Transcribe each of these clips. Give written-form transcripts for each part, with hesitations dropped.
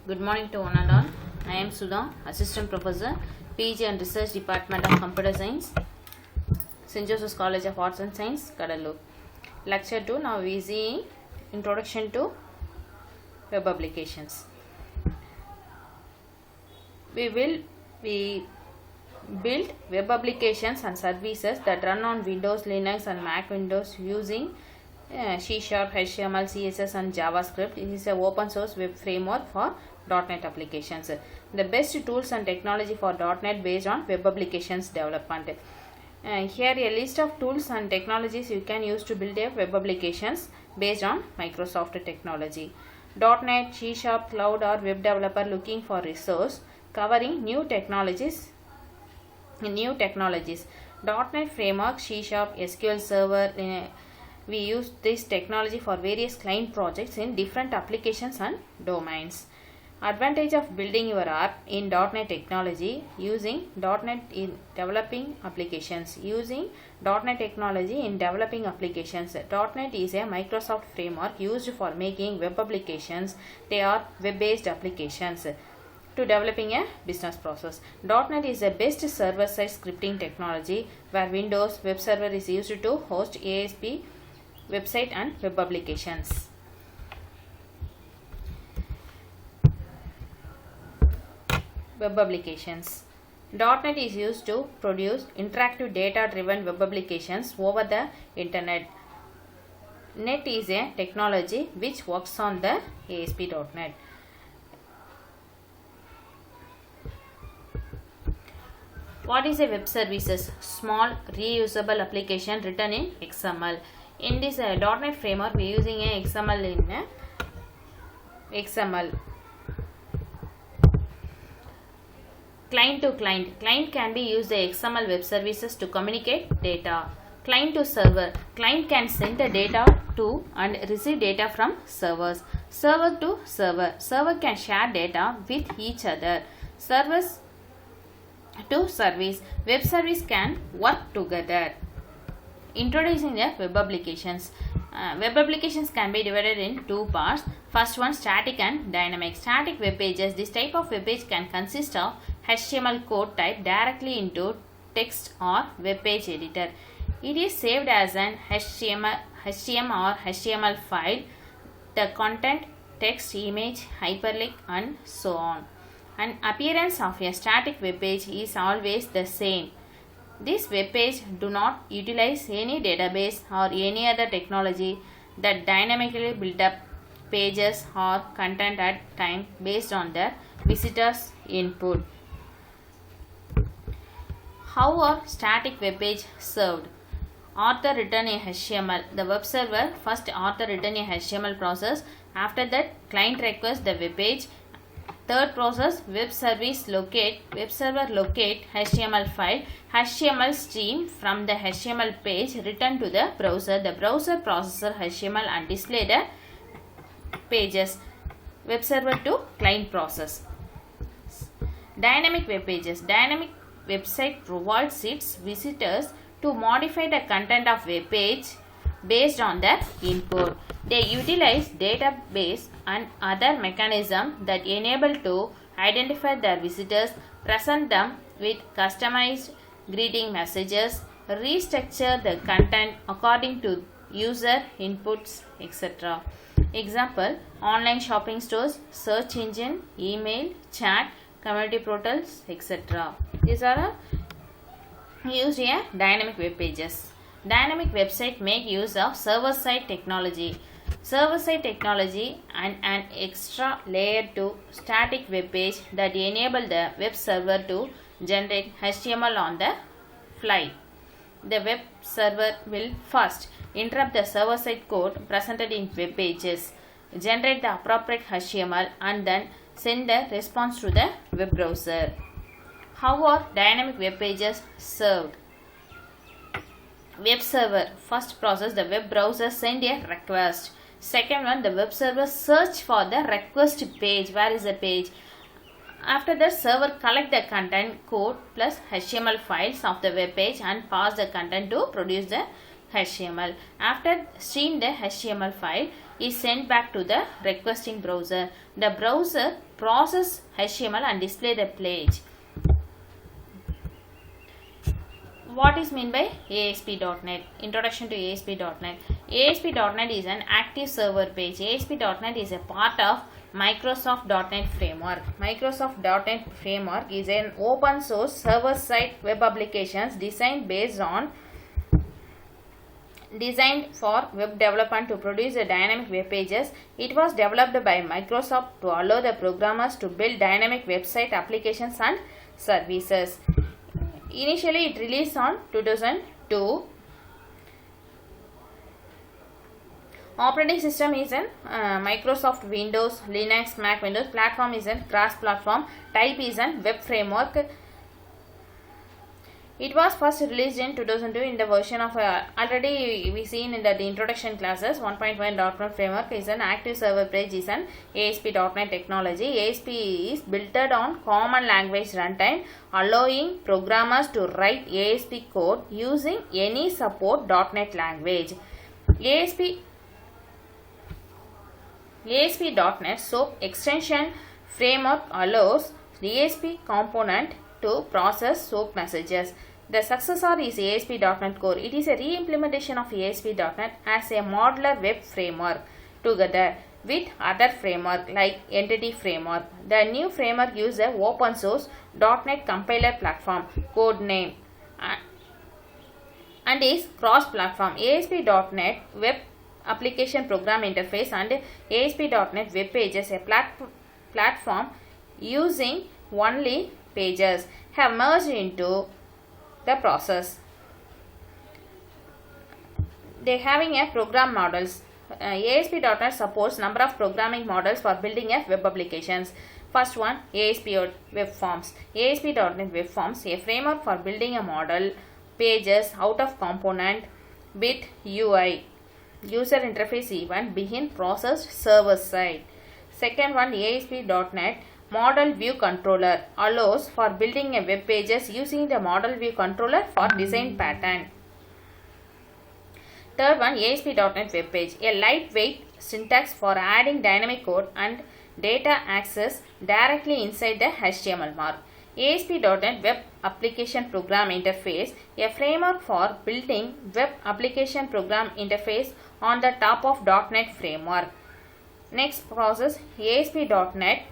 Good morning to one and all. I am Sudha, Assistant Professor, PG and Research Department of Computer Science, St. Joseph's College of Arts and Science, Kadalur. Lecture 2. Now we see Introduction to Web Applications. We build web applications and services that run on Windows, Linux and Mac Windows using C#, HTML, CSS and JavaScript. It is an open source web framework for .NET applications. The best tools and technology for .NET based on web applications development. Here a list of tools and technologies you can use to build a web applications based on Microsoft technology. .NET, C#, Cloud or web developer looking for resource covering new technologies. .NET Framework, C#, SQL Server. We use this technology for various client projects in different applications and domains. Advantage of building your app in .NET technology using .NET in developing applications. Using .NET technology in developing applications. .NET is a Microsoft framework used for making web applications. They are web-based applications to developing a business process. .NET is the best server-side scripting technology where Windows web server is used to host ASP website and web applications. Web applications. .NET is used to produce interactive data-driven web applications over the internet. .NET is a technology which works on the ASP.NET. What is a web services? Small reusable application written in XML. In this .NET framework, we are using a XML. Client to client. Client can be used the XML web services to communicate data. Client to server. Client can send the data to and receive data from servers. Server to server. Server can share data with each other. Servers to service. Web service can work together. Introducing the web applications. Web applications can be divided in two parts. First one, static and dynamic. Static web pages. This type of web page can consist of HTML code typed directly into text or web page editor. It is saved as an HTML or HTML file. The content, text, image, hyperlink and so on. And appearance of a static web page is always the same. This web page do not utilize any database or any other technology that dynamically build up pages or content at time based on the visitor's input. How are static web page served? Author return a HTML. The web server first author return a HTML process. After that, client requests the web page. Third process, web server locate HTML file, HTML stream from the HTML page return to the browser. The browser processor HTML and display the pages. Web server to client process. Dynamic web pages. Dynamic website provides its visitors to modify the content of web page based on the input. They utilize database and other mechanisms that enable to identify their visitors, present them with customized greeting messages, restructure the content according to user inputs, etc. Example, online shopping stores, search engine, email, chat, community portals, etc. These are used here dynamic web pages. Dynamic website make use of server-side technology. Server-side technology and an extra layer to static web page that enable the web server to generate HTML on the fly. The web server will first interrupt the server-side code presented in web pages, generate the appropriate HTML and then send the response to the web browser. How are dynamic web pages served? Web server first process the web browser send a request. Second one, the web server search for the request page. Where is the page? After that, server collect the content code plus HTML files of the web page and pass the content to produce the HTML. After stream the HTML file, is sent back to the requesting browser. The browser processes HTML and display the page. What is meant by ASP.NET? Introduction to ASP.NET. ASP.NET is an active server page. ASP.NET is a part of Microsoft.NET Framework. Microsoft.NET Framework is an open source server-side web applications designed for web development to produce the dynamic web pages. It was developed by Microsoft to allow the programmers to build dynamic website applications and services. Initially, it released on 2002. Operating system is in Microsoft Windows, Linux, Mac Windows. Platform is in cross-platform. Type is in web framework. It was first released in 2002 in the version of already we seen in the introduction classes. 1.1.NET Framework is an active server page is an ASP.NET technology. ASP is built on common language runtime, allowing programmers to write ASP code using any support .NET language. ASP.NET SOAP extension framework allows the ASP component to process SOAP messages. The successor is ASP.NET Core. It is a re-implementation of ASP.NET as a modular web framework together with other framework like Entity Framework. The new framework uses a open source .NET compiler platform codename and is cross-platform. ASP.NET Web Application Program Interface and ASP.NET Web Pages, a platform using only pages, have merged into the process. They having a program models. ASP.NET supports number of programming models for building a web applications. First one, ASP Web Forms. ASP.NET Web Forms, a framework for building a model pages out of component with UI. User interface event begin processed server side. Second one, ASP.NET Model View Controller allows for building a web pages using the Model View Controller for design pattern. Third one, ASP.NET Web Page, a lightweight syntax for adding dynamic code and data access directly inside the HTML mark. ASP.NET Web Application Program Interface, a framework for building web application program interface on the top of .NET Framework. Next process, ASP.NET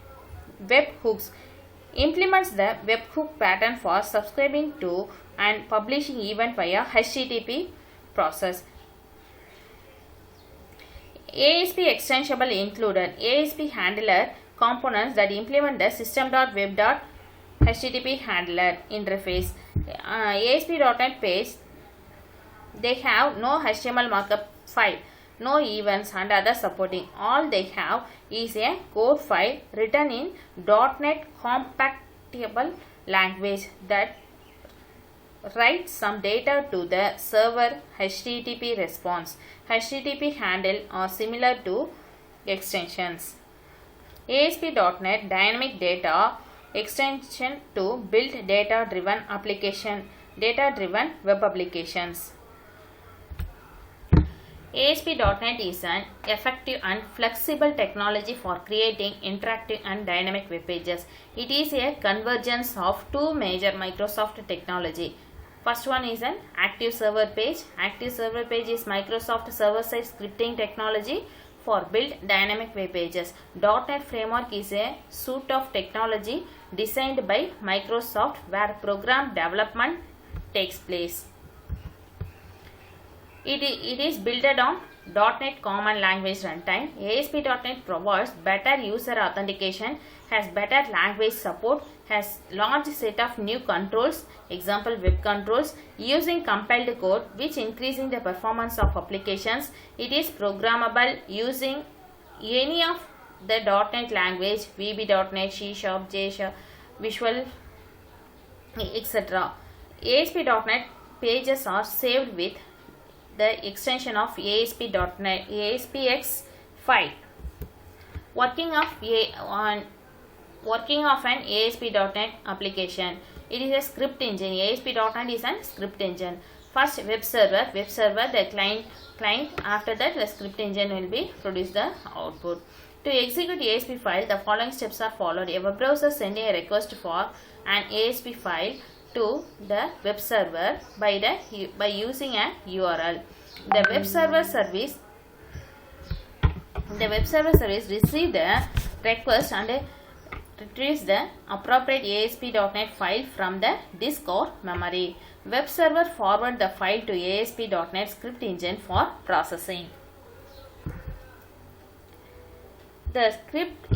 Webhooks implements the webhook pattern for subscribing to and publishing event via HTTP process. ASP extensible included ASP handler components that implement the system.web.http handler interface. ASP.NET page, they have no HTML markup file, no events and other supporting. All they have is a code file written in .NET compatible language that writes some data to the server HTTP response. HTTP handle are similar to extensions. ASP.NET Dynamic Data extension to build data-driven web applications. ASP.NET is an effective and flexible technology for creating interactive and dynamic web pages. It is a convergence of two major Microsoft technology. First one is an active server page. Active server page is Microsoft server-side scripting technology for build dynamic web pages. .NET Framework is a suite of technology designed by Microsoft where program development takes place. It is built on .NET Common Language Runtime. ASP.NET provides better user authentication, has better language support, has large set of new controls, example web controls, using compiled code which increasing the performance of applications. It is programmable using any of the .NET language, VB.NET, C#, J#, Visual, etc. ASP.NET pages are saved with the extension of ASP.NET, ASPX file. Working of an ASP.NET application. It is a script engine. ASP.NET is a script engine. First web server the client, after that the script engine will be produce the output. To execute ASP file, the following steps are followed. A web browser sending a request for an ASP file to the web server by using a URL. The web server service receives the request and retrieves the appropriate ASP.NET file from the disk or memory. Web server forward the file to ASP.NET script engine for processing. The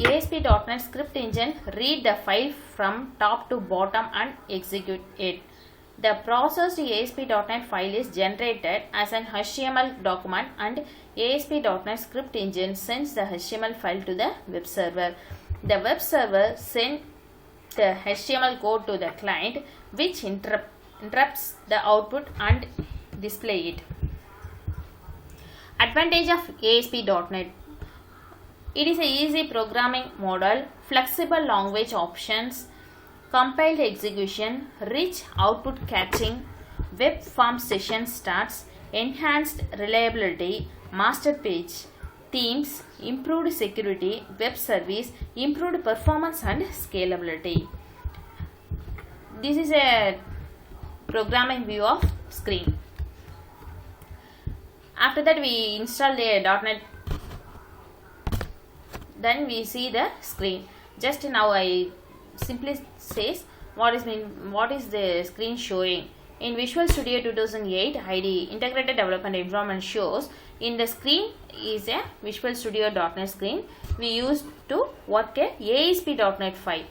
ASP.NET script engine read the file from top to bottom and execute it. The processed ASP.NET file is generated as an HTML document and ASP.NET script engine sends the HTML file to the web server. The web server sends the HTML code to the client, which interrupts the output and display it. Advantage of ASP.NET: it is an easy programming model, flexible language options, compiled execution, rich output catching, web form session starts, enhanced reliability, master page, themes, improved security, web service, improved performance and scalability. This is a programming view of screen. After that we install the .NET, then we see the screen. Just now I simply says what is the screen showing. In Visual Studio 2008 IDE Integrated Development Environment shows in the screen is a Visual Studio .NET screen. We used to work a ASP.NET file.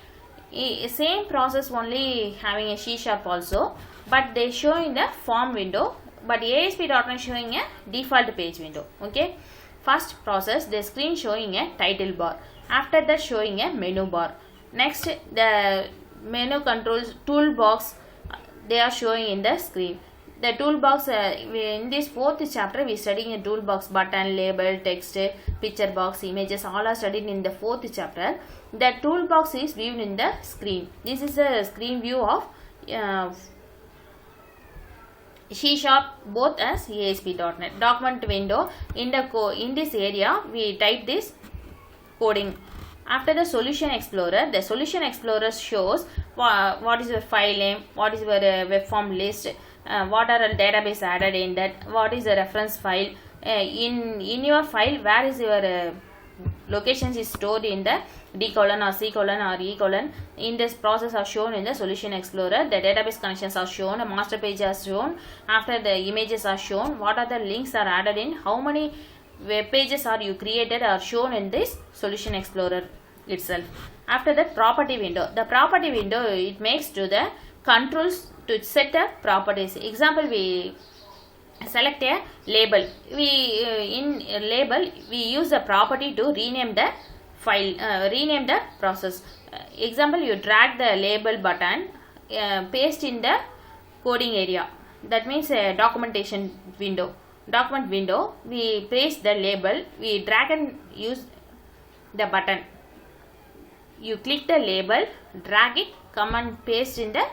Same process, only having a C# also, but they show in the form window, but ASP.NET showing a default page window. Okay, first process, the screen showing a title bar, after that showing a menu bar. Next the menu controls toolbox, they are showing in the screen. The toolbox, in this fourth chapter we studying a toolbox, button, label, text, picture box, images, all are studied in the fourth chapter. The toolbox is viewed in the screen. This is a screen view of C# both as ASP.NET. Document window, in this area we type this coding. After the Solution Explorer, the Solution Explorer shows what is your file name, what is your web form list, what are the database added in that, what is the reference file, in your file where is your locations is stored in the D colon or C colon or E colon. In this process are shown in the Solution Explorer. The database connections are shown, a master page are shown, after the images are shown, what are the links are added in, how many web pages are you created are shown in this Solution Explorer itself. After that, property window. The property window, it makes to the controls to set the properties. Example, we select a label. In label we use the property to rename the file, rename the process. Example, you drag the label button, paste in the coding area. That means a documentation window. Document window, we paste the label, we drag and use the button. You click the label, drag it, come and paste in the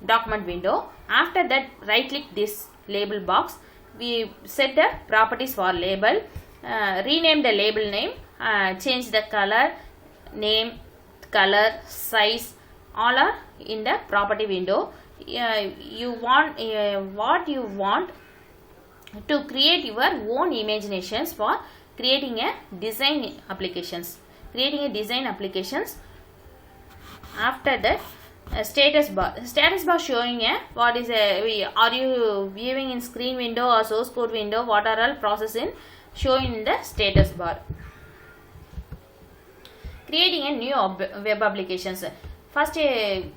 document window. After that, right click this label box, we set the properties for label, rename the label name, change the color, name, color, size, all are in the property window. You want what you want to create your own imaginations for creating a design applications. After that, status bar showing a what is a, are you viewing in screen window or source code window, what are all processing showing in the status bar. Creating a new web applications. First, creating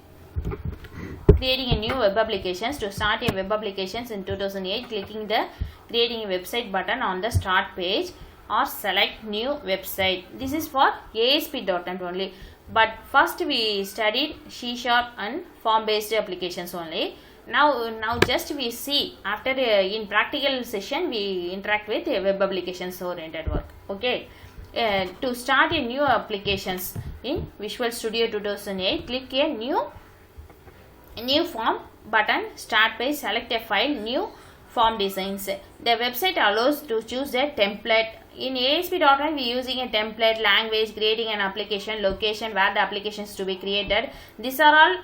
a new web applications. To start a web applications in 2008, clicking the creating a website button on the start page or select new website. This is for ASP.NET only. But first we studied C# and form based applications only. Now just we see after in practical session we interact with web applications oriented work. Okay. To start a new applications in Visual Studio 2008, click a new form button, start page, select a file, new Form designs. The website allows to choose a template. In ASP.NET, we are using a template, language, grading an application, location where the application is to be created. These are all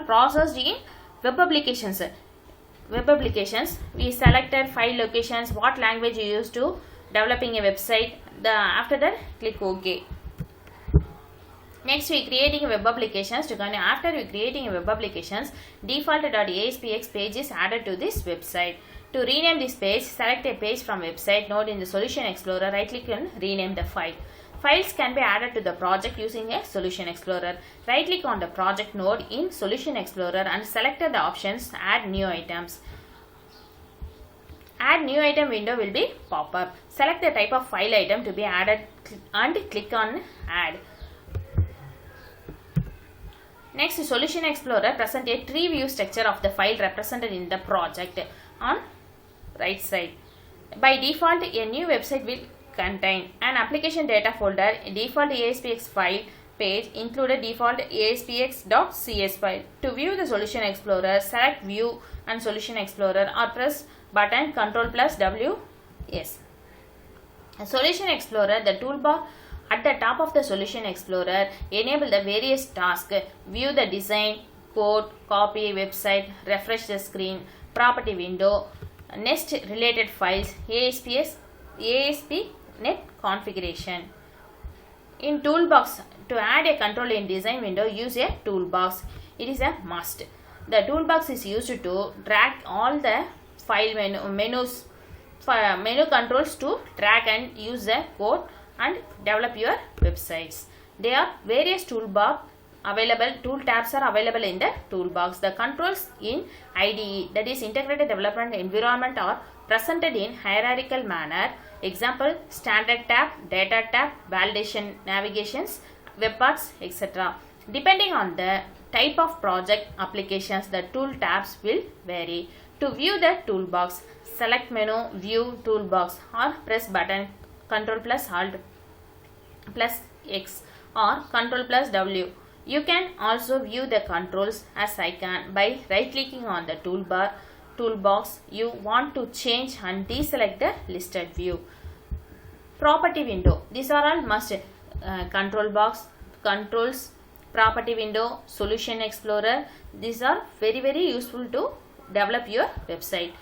processed in web applications. Web applications, we selected file locations, what language you use to developing a website. After that, click OK. Next, we are creating a web applications. After we creating a web applications, default.aspx page is added to this website. To rename this page, select a page from website node in the Solution Explorer. Right click and rename the file. Files can be added to the project using a Solution Explorer. Right click on the project node in Solution Explorer and select the options Add New Items. Add New Item window will be pop up. Select the type of file item to be added and click on Add. Next, Solution Explorer presents a tree view structure of the file represented in the project on right side. By default, a new website will contain an application data folder, default ASPX file page, included default ASPX.cs file. To view the Solution Explorer, select View and Solution Explorer or press button Ctrl+W. Yes. Solution Explorer, the toolbar at the top of the Solution Explorer, enable the various tasks, view the design, code, copy, website, refresh the screen, property window, nest related files, ASP.NET configuration. In toolbox, to add a control in design window, use a toolbox. It is a must. The toolbox is used to drag all the file menu controls to drag and use the code and develop your websites. There are various tool tabs are available in the toolbox. The controls in IDE, that is Integrated Development Environment, are presented in hierarchical manner. Example, Standard tab, Data tab, Validation navigations, web parts, etc. Depending on the type of project applications, the tool tabs will vary. To view the toolbox, select menu, View Toolbox or press button Ctrl+Alt+X or Ctrl+W. You can also view the controls as icon by right clicking on the toolbox you want to change and deselect the listed view. Property window, these are all must. Control box, controls, property window, Solution Explorer, these are very useful to develop your website.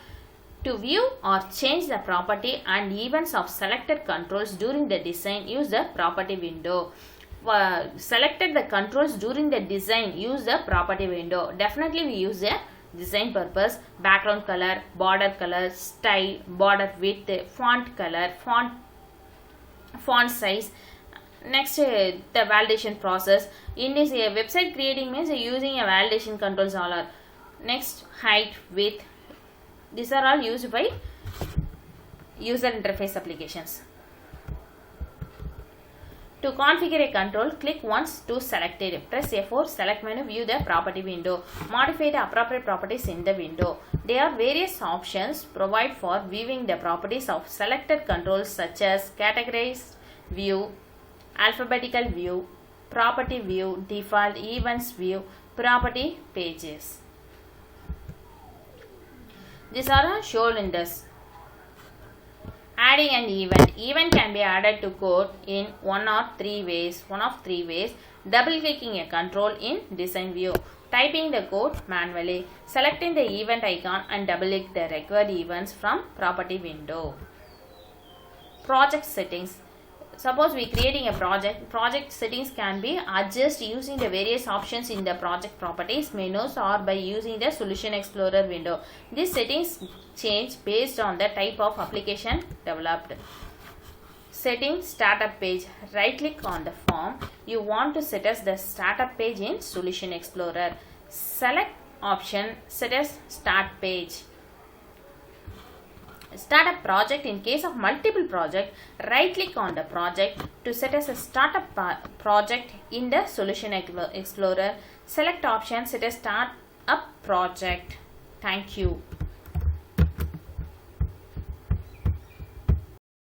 To view or change the property and events of selected controls during the design, use the property window. Selected the controls during the design, use the property window. Definitely we use a design purpose, background color, border color, style, border width, font color, font size. Next, the validation process. In this website creating means using a validation controls all are. Next, height, width. These are all used by user interface applications. To configure a control, click once to select it. Press F4, select menu, view the property window. Modify the appropriate properties in the window. There are various options provided for viewing the properties of selected controls such as categorized view, alphabetical view, property view, default, events view, property pages. These are shown in this. Adding an event. Event can be added to code in one of three ways. Double clicking a control in design view. Typing the code manually. Selecting the event icon and double click the required events from property window. Project settings. Suppose we creating a project settings can be adjusted using the various options in the project properties menus or by using the Solution Explorer window. These settings change based on the type of application developed. Settings startup page. Right click on the form you want to set as the startup page in Solution Explorer. Select option set as start page. Start a project. In case of multiple project, right click on the project to set as a startup project in the Solution Explorer. Select option set as start up project. Thank you.